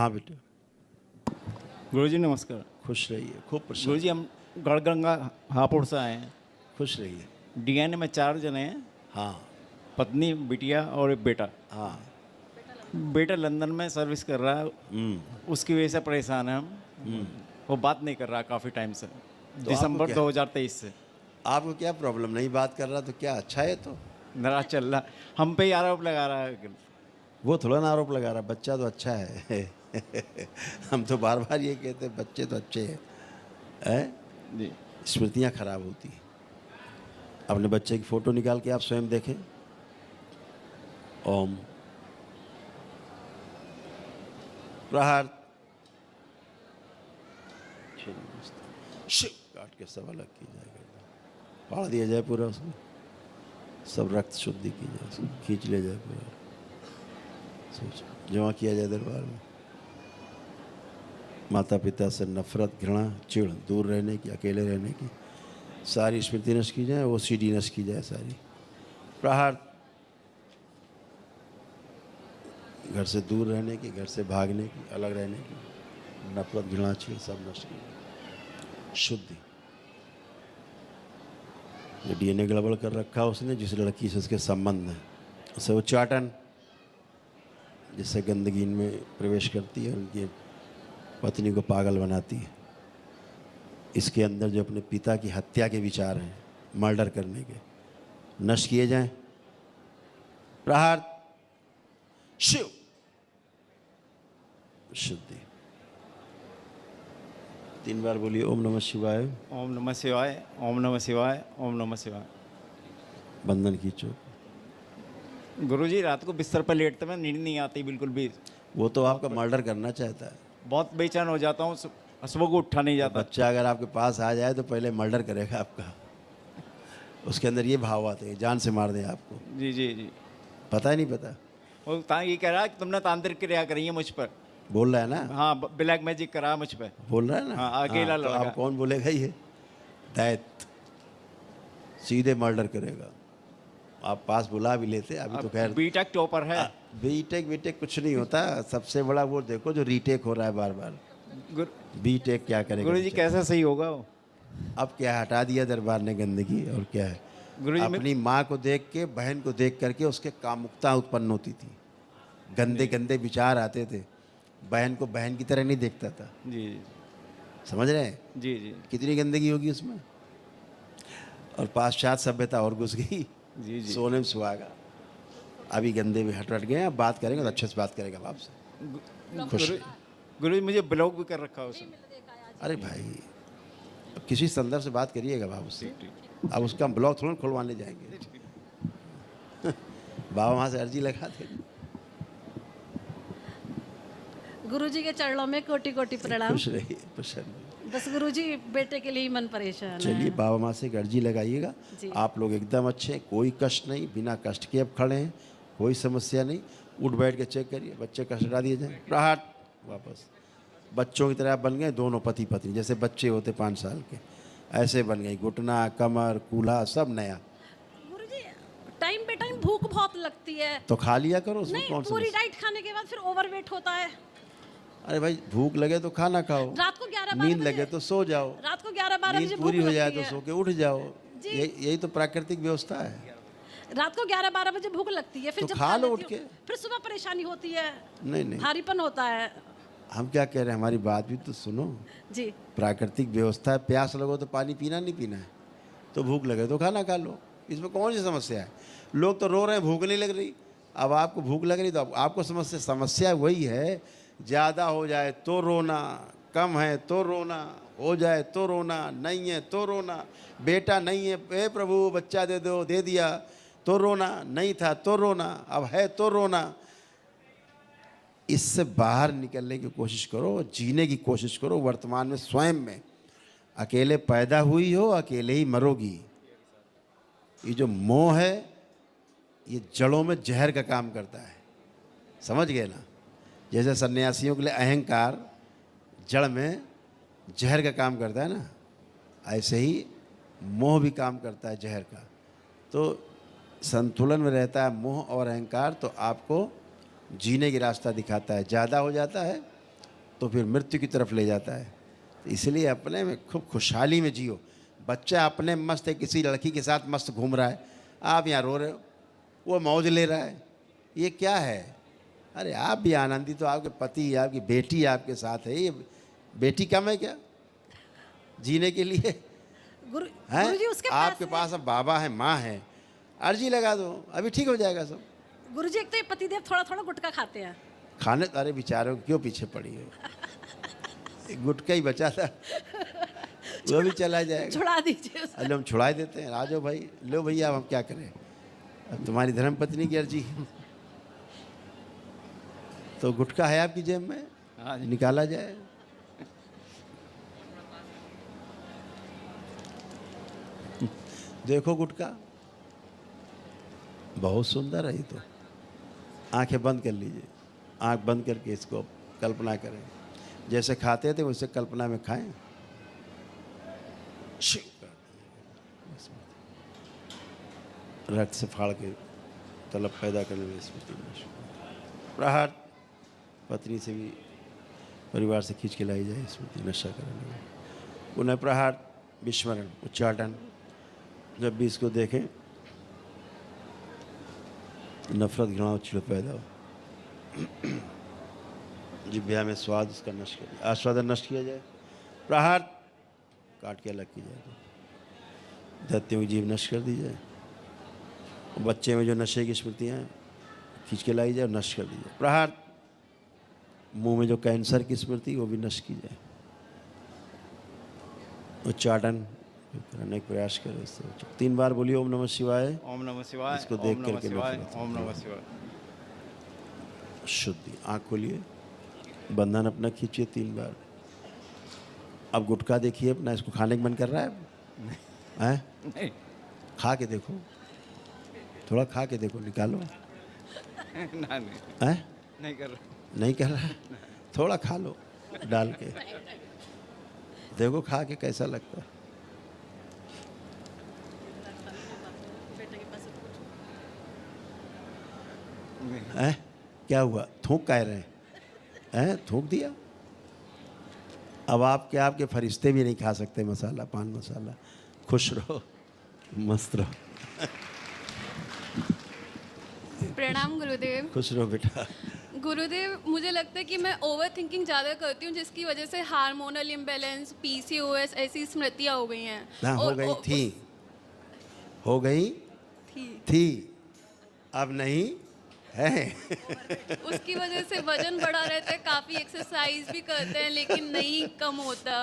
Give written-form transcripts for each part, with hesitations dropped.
हाँ बेटे, गुरुजी नमस्कार। खुश रहिए, खूब प्रसन्न, गुरुजी हम गढ़गंगा हापुड़ से आए हैं। खुश रहिए। डीएनए में 4 जने हैं, हाँ पत्नी, बिटिया और एक बेटा। हाँ। बेटा लंदन में सर्विस कर रहा है, उसकी वजह से परेशान है हम। वो बात नहीं कर रहा काफ़ी टाइम से, दिसंबर क्या? 2023 से आपको क्या प्रॉब्लम, नहीं बात कर रहा तो क्या, अच्छा है तो। नाराज चल रहा, हम पे ही आरोप लगा रहा है। वो थोड़ा ना आरोप लगा रहा, बच्चा तो अच्छा है। हम तो बार बार ये कहते हैं बच्चे तो अच्छे हैं। जी स्मृतियाँ खराब होती हैं। अपने बच्चे की फ़ोटो निकाल के आप स्वयं देखें। ओम प्रहार शिव काट के सब अलग की जाएगा, फाड़ दिया जाए पूरा उसमें, सब रक्त शुद्धि की जाए, उसको खींच ले जाए पूरा, सोच जमा किया जाए दरबार में। माता पिता से नफरत, घृणा, चिढ़ दूर रहने की, अकेले रहने की सारी स्मृति नष्ट की जाए, वो सीडी नष्ट की जाए सारी। प्रहार घर से दूर रहने की, घर से भागने की, अलग रहने की, नफरत, घृणा, चिढ़ सब नष्ट की जाए। शुद्धि। जो डीएनए गड़बड़ कर रखा उसने, जिस लड़की से उसके संबंध है, उसे उच्चाटन, जिससे गंदगी इनमें प्रवेश करती है, उनकी पत्नी को पागल बनाती है। इसके अंदर जो अपने पिता की हत्या के विचार हैं, मर्डर करने के, नष्ट किए जाएं। प्रहार शिव शुद्धि। 3 बार बोलिए ओम नमः शिवाय। ओम नमः शिवाय, ओम नमः शिवाय, ओम नमः शिवाय। बंधन खींचो। गुरुजी रात को बिस्तर पर लेटते में नींद नहीं आती बिल्कुल भी। वो तो आपका मर्डर करना चाहता है। बहुत बेचैन हो जाता हूँ, सुबह को उठा नहीं जाता। बच्चा अगर आपके पास आ जाए तो पहले मर्डर करेगा आपका। उसके अंदर ये भाव आते हैं, जान से मार दे आपको। जी जी जी। पता ही नहीं पता। वो ये कह रहा है कि तुमने तांत्रिक क्रिया करी है मुझ पर। बोल रहा है ना। हाँ, ब्लैक मैजिक करा मुझ पर। बोल रहा है ना। हाँ, अकेला तो लड़का। आप कौन बोलेगा, ये दैत सीधे मर्डर करेगा। आप पास बुला भी लेते, अभी तो खैर बीटेक टॉपर है। बीटेक कुछ नहीं होता। सबसे बड़ा वो देखो जो रीटेक हो रहा है बार बार। बीटेक क्या करेगा गुरुजी कैसे सही होगा वो? अब क्या हटा दिया दरबार ने गंदगी, और क्या है। गुरुजी अपनी माँ को देख के, बहन को देख करके उसके कामुकता उत्पन्न होती थी, गंदे गंदे विचार आते थे। बहन को बहन की तरह नहीं देखता था। जी समझ रहे हैं? जी जी कितनी गंदगी होगी उसमें। और पाश्चात्य सभ्यता और घुस गई। जी जी। सोने में सुहागा। अभी गंदे भी हट गए। अब बात करेंगे तो अच्छे से बात करेगा आपसे। खुश। गुरुजी मुझे ब्लॉक भी कर रखा है उसने। अरे भाई, अब किसी संदर्भ से बात करिएगा बाबू से। अब उसका ब्लॉग थोड़ा खुलवाने जाएंगे। बाबा वहाँ से अर्जी लगा थे। गुरुजी के चरणों में कोटि कोटि प्रणाम। खुश रहिए, प्रसन्न। बस गुरुजी बेटे के लिए ही मन परेशान है। चलिए बाबा माँ से एक अर्जी लगाइएगा। आप लोग एकदम अच्छे हैं, कोई कष्ट नहीं, बिना कष्ट के अब खड़े हैं, कोई समस्या नहीं। उठ बैठ के चेक करिए, बच्चे कष्ट हटा दिए जाए। प्रहार वापस बच्चों की तरह बन गए दोनों पति पत्नी, जैसे बच्चे होते 5 साल के, ऐसे बन गए। घुटना, कमर, कूल्हा सब नया। गुरुजी टाइम पे टाइम भूख बहुत लगती है तो खा लिया करो, उसमें नहीं, कौन सा। पूरी डाइट खाने के बाद फिर ओवरवेट होता है। अरे भाई, भूख लगे तो खाना खाओ, रात को 11-12 नींद बजे, लगे तो सो जाओ, रात को 11-12 बजे नींद भूख पूरी हो जाए लगती तो है। सो के उठ जाओ। यही तो प्राकृतिक व्यवस्था है। रात को 11-12 बजे भूख लगती है, फिर तो जब खा लो लेती उठ के। हूँ, फिर सुबह परेशानी होती है, नहीं नहीं, भारीपन होता है। हम क्या कह रहे हैं, हमारी बात भी तो सुनो। जी प्राकृतिक व्यवस्था है। प्यास लगो तो पानी पीना नहीं पीना है, तो भूख लगे तो खाना खा लो। इसमें कौन सी समस्या है। लोग तो रो रहे हैं भूख नहीं लग रही। अब आपको भूख लग रही तो आपको समस्या वही है, ज़्यादा हो जाए तो रोना, कम है तो रोना, हो जाए तो रोना, नहीं है तो रोना। बेटा नहीं है, हे प्रभु बच्चा दे दो, दे दिया तो रोना, नहीं था तो रोना, अब है तो रोना। इससे बाहर निकलने की कोशिश करो, जीने की कोशिश करो वर्तमान में, स्वयं में। अकेले पैदा हुई हो, अकेले ही मरोगी। ये जो मोह है, ये जड़ों में जहर का काम करता है। समझ गए ना। जैसे सन्यासियों के लिए अहंकार जड़ में जहर का काम करता है ना, ऐसे ही मोह भी काम करता है जहर का। तो संतुलन में रहता है मोह और अहंकार, तो आपको जीने की रास्ता दिखाता है। ज़्यादा हो जाता है तो फिर मृत्यु की तरफ ले जाता है। तो इसलिए अपने में खूब खुशहाली में जियो। बच्चा अपने मस्त है, किसी लड़की के साथ मस्त घूम रहा है, आप यहाँ रो रहे हो, वो मौज ले रहा है, ये क्या है? अरे आप भी आनंदित हो, आपके पति, आपकी बेटी आपके साथ है, ये बेटी कम है क्या जीने के लिए? गुरु हैं? गुरुजी उसके आपके पास अब बाबा है, माँ है, अर्जी लगा दो, अभी ठीक हो जाएगा सब। गुरुजी एक तो ये पतिदेव थोड़ा थोड़ा गुटखा खाते हैं। खाने तारे बेचारों क्यों पीछे पड़ी है? एक गुटका ही बचा था, वो भी चला जाएगा। छुड़ा दीजिए उसे। अरे हम छुड़ा देते हैं, आ जाओ भाई, लो भैया, अब हम क्या करें, अब तुम्हारी धर्म पत्नी की अर्जी। तो गुटखा है आपकी जेब में, हाँ जी। निकाला जाए। देखो गुटखा बहुत सुंदर है ये तो। आंखें बंद कर लीजिए, आंख बंद करके इसको कल्पना करें, जैसे खाते थे वैसे कल्पना में खाएं। शिव कर दें। रक्त से फाड़ के तलब पैदा करने में स्मृति नष्ट। प्रहार पत्नी से भी, परिवार से खींच के लाई जाए स्मृति नशा करने में। पुनः प्रहार विस्मरण उच्चाटन। जब भी इसको देखें नफरत घृणा चिड़ पैदा हो। जिह्वा में स्वाद उसका नष्ट किया जाए, आस्वादन नष्ट किया जाए। प्रहार काट के अलग की जाए, दैत्यों की जीव नष्ट कर दी जाए। बच्चे में जो नशे की स्मृतियाँ खींच के लाई जाए और नष्ट कर दी जाए। प्रहार मुंह में जो कैंसर की स्मृति वो भी नष्ट की जाए। उच्चाटन करने का प्रयास करें। इससे 3 बार बोलिए ओम नमः शिवाय। ओम नमः शिवाय, इसको ओम देख नमः करके शिवाय, नफरत। ओम नमः शिवाय। शुद्धि। आँख खोलिए, बंधन अपना खींचिए 3 बार। अब गुटखा देखिए अपना, इसको खाने का मन कर रहा है? हैं? नहीं, खा के देखो, थोड़ा खा के देखो, निकालो। ना नहीं, हैं? नहीं कर रहा। नहीं कर रहा है? थोड़ा खा लो डाल के, देखो खा के कैसा लगता है। हैं? क्या हुआ? थूक कह रहे हैं? हैं? थूक दिया? अब आपके फरिश्ते भी नहीं खा सकते मसाला, पान मसाला। खुश रहो, मस्त रहो। प्रणाम गुरुदेव। खुश रहो बेटा। गुरुदेव, मुझे लगता है कि मैं ओवर थिंकिंग ज़्यादा करती हूँ, जिसकी वजह से हार्मोनल इम्बैलेंस, PCOS ऐसी स्मृतियाँ हो गई हैं। ना हो और- गई और- थी, हो गई थी थी, अब नहीं है। उसकी वजह से वजन बढ़ा रहता है, काफ़ी एक्सरसाइज भी करते हैं लेकिन नहीं कम होता।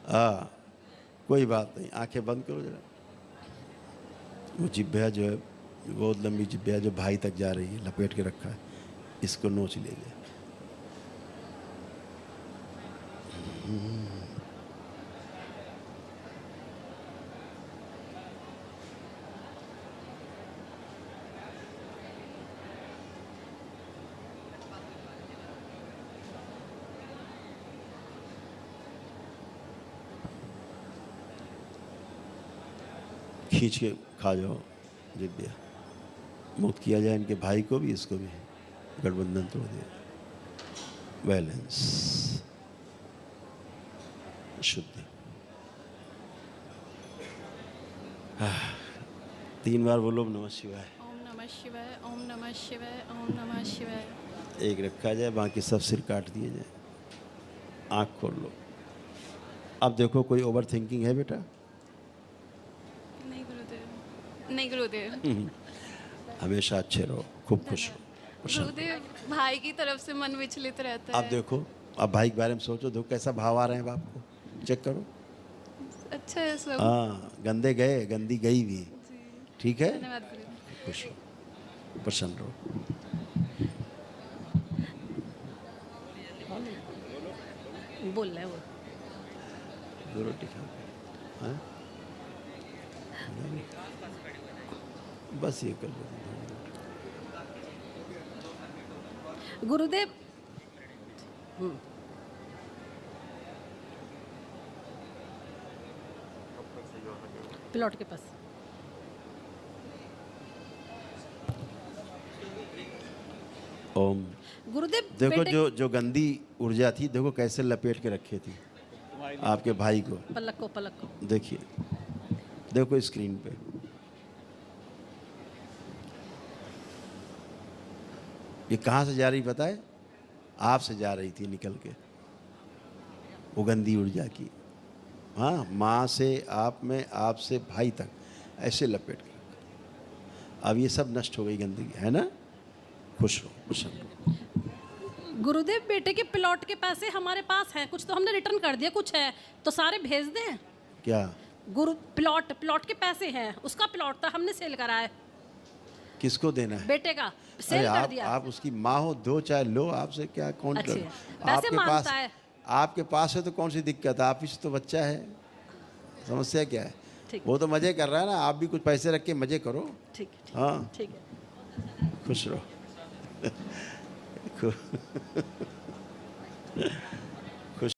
हाँ, कोई बात नहीं, आंखें बंद करो जरा। वो जिब्या जो है, बहुत लंबी जिब्या जो भाई तक जा रही है, लपेट के रखा है, इसको नोच लीजिए। खींच के खा जाओ जिब्या। मुक्त किया जाए इनके भाई को भी, इसको भी। गठबंधन तोड़ दिया। बैलेंस, शुद्धि। 3 बार बोलो ओम नमः शिवाय। ओम नमः शिवाय, ओम नमः शिवाय, ओम नमः शिवाय। एक रखा जाए, बाकी सब सिर काट दिए जाए। आँख खोल लो। अब देखो कोई ओवर थिंकिंग है बेटा? नहीं गुरुदेव, नहीं गुरुदेव। हमेशा अच्छे रहो, खूब खुश हो, प्रसन्न। गुरुदेव, भाई की तरफ से मन विचलित रहता अब है। देखो, अब भाई के बारे में सोचो, देखो कैसा भाव आ रहे हैं बाप को, चेक करो। अच्छा है सब। हाँ, गंदे गए, गंदी गई भी। जी, ठीक है, धन्यवाद गुरुदेव। खुश रहो, प्रसन्न रहो। बोल रहे हैं वो। 2 रोटी खाओ। हाँ? बस ये कर लो। गुरुदेव प्लॉट के पास। ओम गुरुदेव देखो बेटे जो गंदी ऊर्जा थी, देखो कैसे लपेट के रखी थी आपके भाई को। पलक को देखिए, देखो स्क्रीन पे, ये कहाँ से जा रही पता है? आपसे जा रही थी निकल के, वो गंदी ऊर्जा की। हाँ, माँ से आप में, आप से भाई तक ऐसे लपेट के रखा। अब ये सब नष्ट हो गई गंदगी, है ना? खुश रहो, खुश रहो। गुरुदेव बेटे के प्लॉट के पैसे हमारे पास हैं, कुछ तो हमने रिटर्न कर दिया, कुछ है तो सारे भेज दें। क्या? गुरु प्लॉट के पैसे हैं, उसका प्लॉट था, हमने सेल करा है। किसको देना है? बेटे का अरे सेल कर दिया। आप उसकी माँ हो, दो चाहे लो, आपसे क्या कौन अच्छे, कर? पैसे मांगता है। आपके पास है तो कौन सी दिक्कत है? आप ही से तो बच्चा है, समस्या क्या है? ठीक। वो तो मजे कर रहा है ना, आप भी कुछ पैसे रख के मजे करो। ठीक हाँ, ठीक है। खुश रहो।